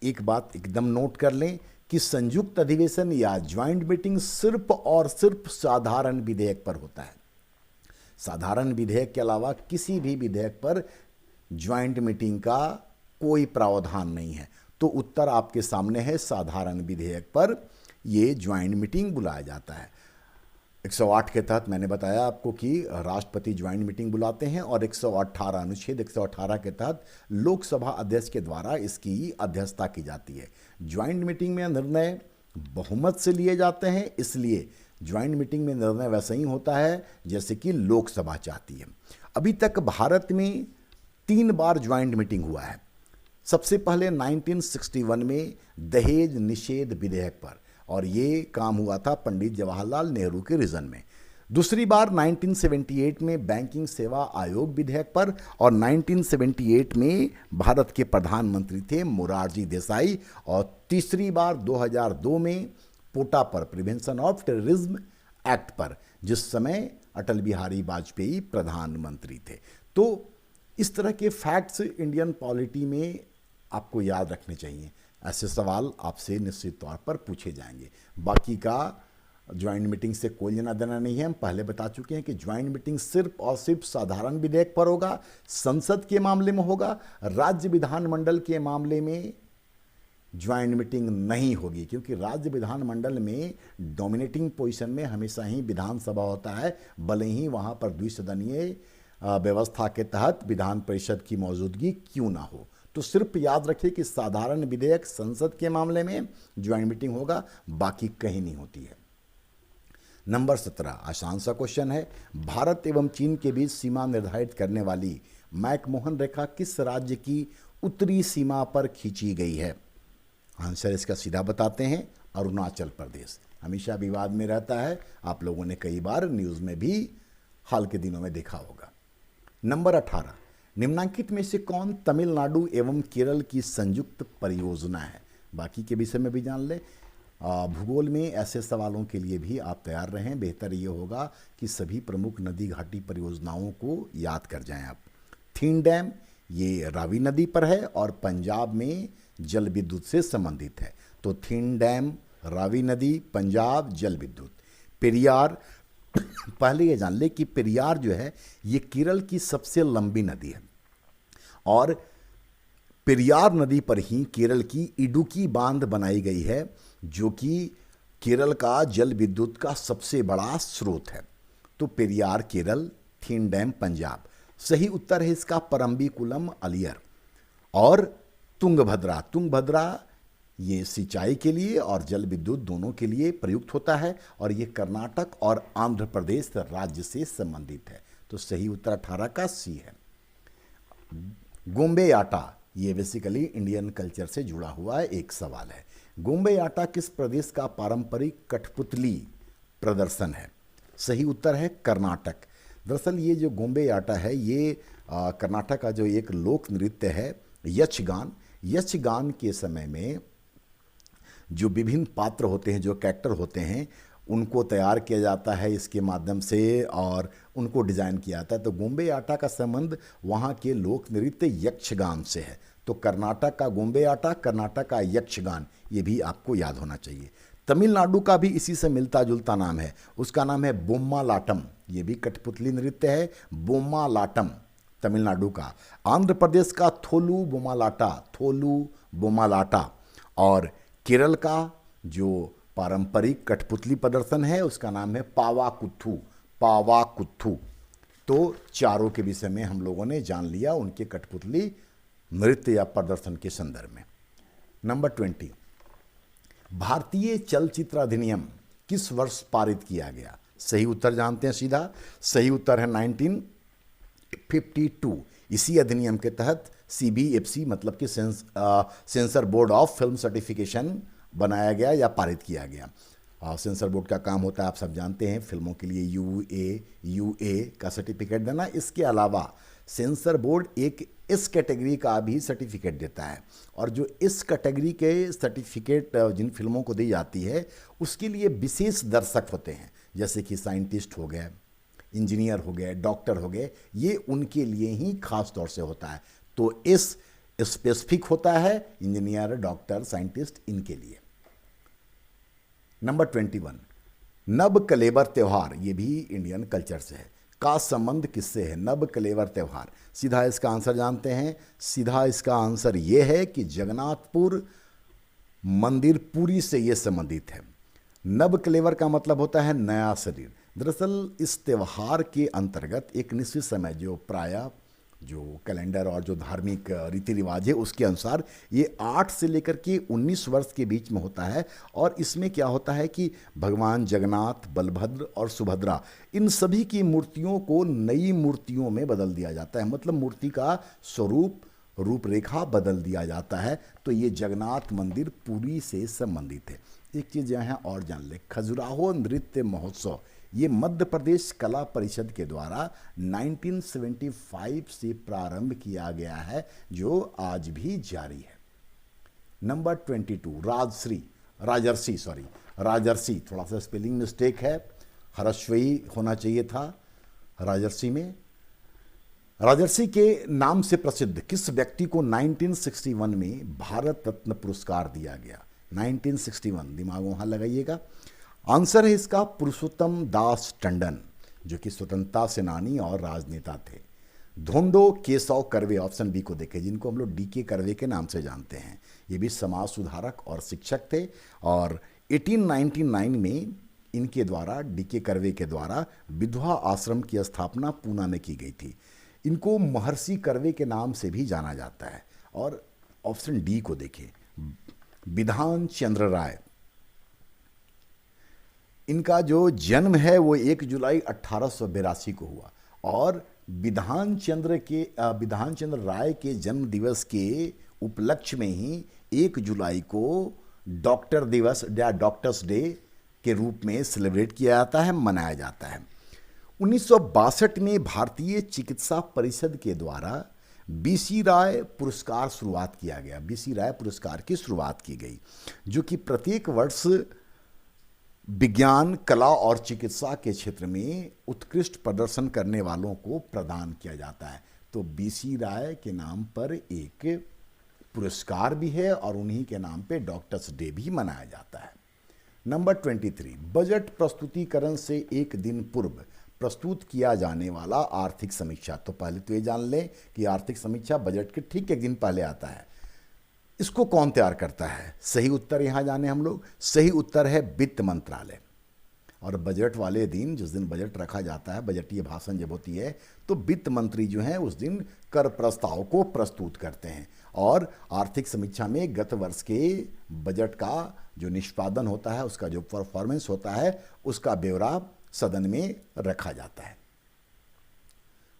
एक बात एकदम नोट कर लें कि संयुक्त अधिवेशन या ज्वाइंट मीटिंग सिर्फ और सिर्फ साधारण विधेयक पर होता है। साधारण विधेयक के अलावा किसी भी विधेयक पर ज्वाइंट मीटिंग का कोई प्रावधान नहीं है। तो उत्तर आपके सामने है, साधारण विधेयक पर यह ज्वाइंट मीटिंग बुलाया जाता है। 108 के तहत मैंने बताया आपको कि राष्ट्रपति ज्वाइंट मीटिंग बुलाते हैं और 118 अनुच्छेद 118 के तहत लोकसभा अध्यक्ष के द्वारा इसकी अध्यक्षता की जाती है। ज्वाइंट मीटिंग में निर्णय बहुमत से लिए जाते हैं, इसलिए ज्वाइंट मीटिंग में निर्णय वैसा ही होता है जैसे कि लोकसभा चाहती है। अभी तक भारत में 3 बार ज्वाइंट मीटिंग हुआ है। सबसे पहले 1961 में दहेज निषेध विधेयक पर, और ये काम हुआ था पंडित जवाहरलाल नेहरू के रीजन में। दूसरी बार 1978 में बैंकिंग सेवा आयोग विधेयक पर, और 1978 में भारत के प्रधानमंत्री थे मोरारजी देसाई, और तीसरी बार 2002 में पोटा पर, प्रिवेंशन ऑफ टेररिज्म एक्ट पर, जिस समय अटल बिहारी वाजपेयी प्रधानमंत्री थे। तो इस तरह के फैक्ट्स इंडियन पॉलिटी में आपको याद रखने चाहिए। ऐसे सवाल आपसे निश्चित तौर पर पूछे जाएंगे। बाकी का ज्वाइंट मीटिंग से कोई लेना देना नहीं है। हम पहले बता चुके हैं कि ज्वाइंट मीटिंग सिर्फ और सिर्फ साधारण विधेयक पर होगा, संसद के मामले में होगा। राज्य विधानमंडल के मामले में ज्वाइंट मीटिंग नहीं होगी, क्योंकि राज्य विधानमंडल में डोमिनेटिंग पोजीशन में हमेशा ही विधानसभा होता है, भले ही वहाँ पर द्विसदनीय व्यवस्था के तहत विधान परिषद की मौजूदगी क्यों ना हो। तो सिर्फ याद रखिए कि साधारण विधेयक संसद के मामले में ज्वाइंट मीटिंग होगा, बाकी कहीं नहीं होती है। नंबर 17, आसान सा क्वेश्चन है। भारत एवं चीन के बीच सीमा निर्धारित करने वाली मैकमोहन रेखा किस राज्य की उत्तरी सीमा पर खींची गई है? आंसर इसका सीधा बताते हैं, अरुणाचल प्रदेश। हमेशा विवाद में रहता है, आप लोगों ने कई बार न्यूज़ में भी हाल के दिनों में देखा होगा। नंबर 18, निम्नलिखित में से कौन तमिलनाडु एवं केरल की संयुक्त परियोजना है? बाकी के विषय में भी जान लें। भूगोल में ऐसे सवालों के लिए भी आप तैयार रहें। बेहतर ये होगा कि सभी प्रमुख नदी घाटी परियोजनाओं को याद कर जाएं आप। थीन डैम ये रावी नदी पर है और पंजाब में जल विद्युत से संबंधित है। तो थीन डैम, रावी नदी, पंजाब, जल विद्युत। पेरियार, पहले ये जान ले कि पेरियार जो है ये केरल की सबसे लंबी नदी है, और पेरियार नदी पर ही केरल की इडुक्की बांध बनाई गई है, जो कि केरल का जल विद्युत का सबसे बड़ा स्रोत है। तो पेरियार केरल, थीन डैम पंजाब। सही उत्तर है इसका परम्बिकुलम अलियर। और तुंगभद्रा, तुंगभद्रा ये सिंचाई के लिए और जल विद्युत दोनों के लिए प्रयुक्त होता है, और ये कर्नाटक और आंध्र प्रदेश राज्य से संबंधित है। तो सही उत्तर 18 का सी है। गोम्बे आटा, ये बेसिकली इंडियन कल्चर से जुड़ा हुआ है एक सवाल है। गोम्बे आटा किस प्रदेश का पारंपरिक कठपुतली प्रदर्शन है? सही उत्तर है कर्नाटक। दरअसल ये जो गोम्बे आटा है ये कर्नाटक का जो एक लोक नृत्य है यक्षगान। यक्षगान के समय में जो विभिन्न पात्र होते हैं, जो कैरेक्टर होते हैं, उनको तैयार किया जाता है इसके माध्यम से और उनको डिज़ाइन किया जाता है। तो गोम्बे आटा का संबंध वहाँ के लोक नृत्य यक्षगान से है। तो कर्नाटक का गोम्बे आटा, कर्नाटक का यक्षगान, ये भी आपको याद होना चाहिए। तमिलनाडु का भी इसी से मिलता जुलता नाम है, उसका नाम है बोम्मालाटम। ये भी कठपुतली नृत्य है, बोम्मालाटम तमिलनाडु का। आंध्र प्रदेश का थोलू बोमालाटा, थोलू बोमालाटा। और केरल का जो पारंपरिक कठपुतली प्रदर्शन है उसका नाम है पावाकुथू, पावाकुथू। तो चारों के विषय में हम लोगों ने जान लिया उनके कठपुतली नृत्य या प्रदर्शन के संदर्भ में। नंबर 20, भारतीय चलचित्र अधिनियम किस वर्ष पारित किया गया? सही उत्तर जानते हैं सीधा, सही उत्तर है 1952। इसी अधिनियम के तहत CBFC मतलब कि sensor board of film certification बनाया गया या पारित किया गया। सेंसर बोर्ड का काम होता है, आप सब जानते हैं, फिल्मों के लिए UA का सर्टिफिकेट देना। इसके अलावा सेंसर बोर्ड एक इस कैटेगरी का भी सर्टिफिकेट देता है, और जो इस कैटेगरी के सर्टिफिकेट जिन फिल्मों को दी जाती है उसके लिए विशेष दर्शक होते हैं, जैसे कि साइंटिस्ट हो गए, इंजीनियर हो गए, डॉक्टर हो गए, ये उनके लिए ही खास तौर से होता है। तो इस स्पेसिफिक होता है इंजीनियर, डॉक्टर, साइंटिस्ट, इनके लिए। नंबर 21, नब कलेवर त्यौहार, ये भी इंडियन कल्चर से है, का संबंध किससे है? नब कलेवर त्यौहार, सीधा इसका आंसर जानते हैं। सीधा इसका आंसर ये है कि जगन्नाथपुर मंदिर पुरी से ये संबंधित है। नब कलेवर का मतलब होता है नया शरीर। दरअसल इस त्यौहार के अंतर्गत एक निश्चित समय, जो प्रायः जो कैलेंडर और जो धार्मिक रीति रिवाज है उसके अनुसार ये 8 से लेकर के 19 वर्ष के बीच में होता है। और इसमें क्या होता है कि भगवान जगन्नाथ, बलभद्र और सुभद्रा, इन सभी की मूर्तियों को नई मूर्तियों में बदल दिया जाता है, मतलब मूर्ति का स्वरूप, रूपरेखा बदल दिया जाता है। तो ये जगन्नाथ मंदिर पुरी से संबंधित है। एक चीज़ यहाँ और जान ले, खजुराहो नृत्य महोत्सव ये मध्य प्रदेश कला परिषद के द्वारा 1975 से प्रारंभ किया गया है, जो आज भी जारी है। नंबर 22, राजर्षि, थोड़ा सा स्पेलिंग मिस्टेक है, हरस्वई होना चाहिए था राजर्षि में। राजर्षि के नाम से प्रसिद्ध किस व्यक्ति को 1961 में भारत रत्न पुरस्कार दिया गया? 1961, दिमाग वहां लगाइएगा। आंसर है इसका पुरुषोत्तम दास टंडन, जो कि स्वतंत्रता सेनानी और राजनेता थे। धोंडो केशव कर्वे, ऑप्शन बी को देखें, जिनको हम लोग DK कर्वे के नाम से जानते हैं, ये भी समाज सुधारक और शिक्षक थे। और 1899 में इनके द्वारा, DK कर्वे के द्वारा, विधवा आश्रम की स्थापना पूना में की गई थी। इनको महर्षि कर्वे के नाम से भी जाना जाता है। और ऑप्शन डी को देखें, विधान चंद्र राय, इनका जो जन्म है वो 1 जुलाई 1882 को हुआ। और विधान चंद्र राय के जन्म दिवस के उपलक्ष्य में ही 1 जुलाई को डॉक्टर दिवस या डॉक्टर्स डे के रूप में सेलिब्रेट किया जाता है, मनाया जाता है। 1962 में भारतीय चिकित्सा परिषद के द्वारा BC राय पुरस्कार शुरुआत किया गया। BC राय पुरस्कार की शुरुआत की गई, जो कि प्रत्येक वर्ष विज्ञान, कला और चिकित्सा के क्षेत्र में उत्कृष्ट प्रदर्शन करने वालों को प्रदान किया जाता है। तो BC राय के नाम पर एक पुरस्कार भी है और उन्हीं के नाम पे डॉक्टर्स डे भी मनाया जाता है। नंबर 23, बजट प्रस्तुतिकरण से एक दिन पूर्व प्रस्तुत किया जाने वाला आर्थिक समीक्षा। तो पहले तो ये जान लें कि आर्थिक समीक्षा बजट के ठीक एक दिन पहले आता है। इसको कौन तैयार करता है? सही उत्तर यहाँ जाने हम लोग, सही उत्तर है वित्त मंत्रालय। और बजट वाले दिन, जिस दिन बजट रखा जाता है, बजटीय भाषण जब होती है, तो वित्त मंत्री जो हैं उस दिन कर प्रस्ताव को प्रस्तुत करते हैं। और आर्थिक समीक्षा में गत वर्ष के बजट का जो निष्पादन होता है, उसका जो परफॉर्मेंस होता है, उसका ब्यौरा सदन में रखा जाता है।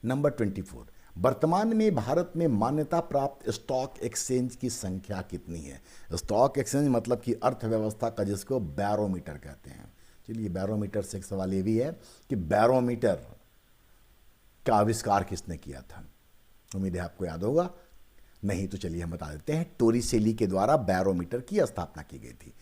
नंबर 24, वर्तमान में भारत में मान्यता प्राप्त स्टॉक एक्सचेंज की संख्या कितनी है? स्टॉक एक्सचेंज मतलब कि अर्थव्यवस्था का, जिसको बैरोमीटर कहते हैं। चलिए, बैरोमीटर से एक सवाल ये भी है कि बैरोमीटर का आविष्कार किसने किया था? उम्मीद है आपको याद होगा। नहीं तो चलिए हम बता देते हैं, टोरिसेली के द्वारा बैरोमीटर की स्थापना की गई थी।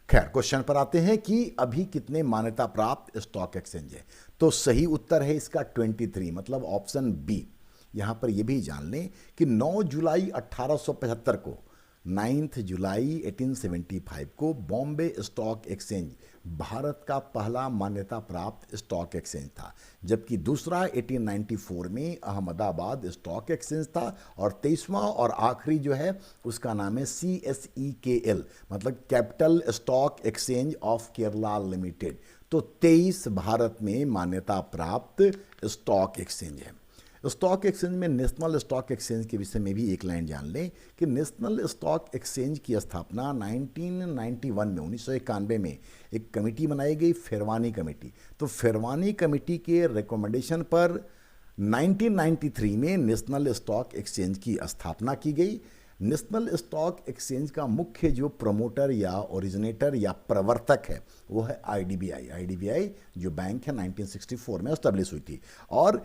खैर, क्वेश्चन पर आते हैं कि अभी कितने मान्यता प्राप्त स्टॉक एक्सचेंज है। तो सही उत्तर है इसका 23, मतलब ऑप्शन बी। यहां पर यह भी जान लें कि 9 जुलाई 1875 को 9 जुलाई 1875 को बॉम्बे स्टॉक एक्सचेंज भारत का पहला मान्यता प्राप्त स्टॉक एक्सचेंज था, जबकि दूसरा 1894 में अहमदाबाद स्टॉक एक्सचेंज था और 23वां और आखिरी जो है उसका नाम है CSEKL, मतलब capital stock exchange of Kerala limited. तो 23 भारत में मान्यता प्राप्त स्टॉक एक्सचेंज है। स्टॉक एक्सचेंज में नेशनल स्टॉक एक्सचेंज के विषय में भी एक लाइन जान लें कि नेशनल स्टॉक एक्सचेंज की स्थापना 1991 में 1991 में एक कमेटी बनाई गई, फेरवानी कमेटी। तो फेरवानी कमेटी के रिकमेंडेशन पर 1993 में नेशनल स्टॉक एक्सचेंज की स्थापना की गई। नेशनल स्टॉक एक्सचेंज का मुख्य जो प्रमोटर या ओरिजिनेटर या प्रवर्तक है वो है IDBI जो बैंक है 1964 में एस्टेब्लिश हुई थी। और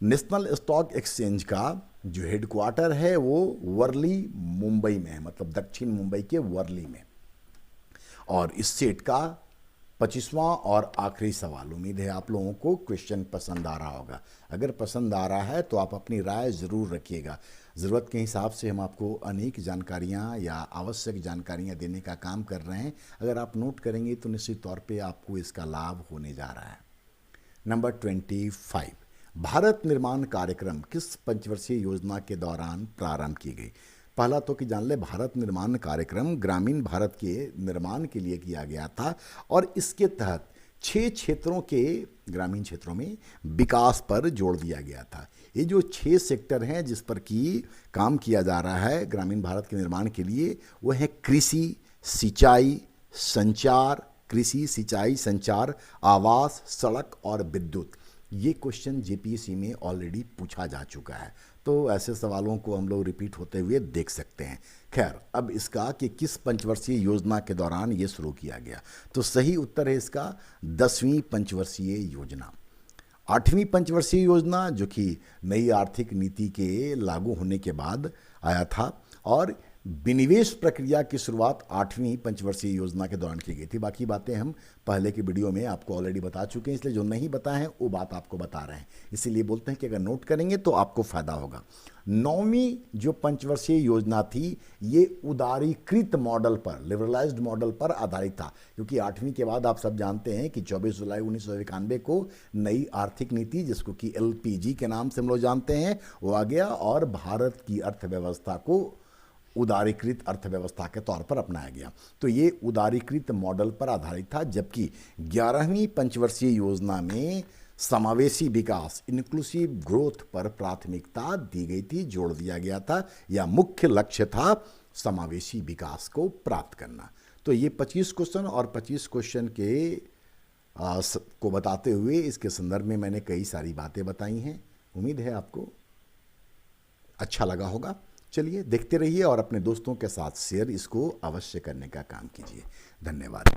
नेशनल स्टॉक एक्सचेंज का जो हेडक्वार्टर है वो वर्ली मुंबई में है, मतलब दक्षिण मुंबई के वर्ली में। और इस सेट का 25वां और आखिरी सवाल, उम्मीद है आप लोगों को क्वेश्चन पसंद आ रहा होगा। अगर पसंद आ रहा है तो आप अपनी राय ज़रूर रखिएगा। ज़रूरत के हिसाब से हम आपको अनेक जानकारियां या आवश्यक जानकारियां देने का काम कर रहे हैं। अगर आप नोट करेंगे तो निश्चित तौर पे आपको इसका लाभ होने जा रहा है। नंबर 25, भारत निर्माण कार्यक्रम किस पंचवर्षीय योजना के दौरान प्रारंभ की गई? पहला तो कि जान ले, भारत निर्माण कार्यक्रम ग्रामीण भारत के निर्माण के लिए किया गया था और इसके तहत 6 क्षेत्रों के ग्रामीण क्षेत्रों में विकास पर जोर दिया गया था। ये जो 6 सेक्टर हैं जिस पर कि काम किया जा रहा है ग्रामीण भारत के निर्माण के लिए, वो है कृषि, सिंचाई, संचार, कृषि, सिंचाई, संचार, आवास, सड़क और विद्युत। ये क्वेश्चन JPSC में ऑलरेडी पूछा जा चुका है, तो ऐसे सवालों को हम लोग रिपीट होते हुए देख सकते हैं। खैर, अब इसका कि किस पंचवर्षीय योजना के दौरान ये शुरू किया गया, तो सही उत्तर है इसका 10वीं पंचवर्षीय योजना। 8वीं पंचवर्षीय योजना जो कि नई आर्थिक नीति के लागू होने के बाद आया था और विनिवेश प्रक्रिया की शुरुआत 8वीं पंचवर्षीय योजना के दौरान की गई थी। बाकी बातें हम पहले की वीडियो में आपको ऑलरेडी बता चुके हैं, इसलिए जो नहीं बताए हैं वो बात आपको बता रहे हैं। इसीलिए बोलते हैं कि अगर नोट करेंगे तो आपको फायदा होगा। 9वीं जो पंचवर्षीय योजना थी ये उदारीकृत मॉडल पर, लिबरलाइज्ड मॉडल पर आधारित था, क्योंकि 8वीं के बाद आप सब जानते हैं कि 24 जुलाई 1991 को नई आर्थिक नीति जिसको कि LPG के नाम से हम लोग जानते हैं वो आ गया और भारत की अर्थव्यवस्था को उदारीकृत अर्थव्यवस्था के तौर पर अपनाया गया। तो ये उदारीकृत मॉडल पर आधारित था, जबकि 11वीं पंचवर्षीय योजना में समावेशी विकास, इंक्लूसिव ग्रोथ पर प्राथमिकता दी गई थी, जोड़ दिया गया था, या मुख्य लक्ष्य था समावेशी विकास को प्राप्त करना। तो ये 25 क्वेश्चन और 25 क्वेश्चन के को बताते हुए इसके संदर्भ में मैंने कई सारी बातें बताई हैं। उम्मीद है आपको अच्छा लगा होगा। चलिए देखते रहिए और अपने दोस्तों के साथ शेयर इसको अवश्य करने का काम कीजिए। धन्यवाद।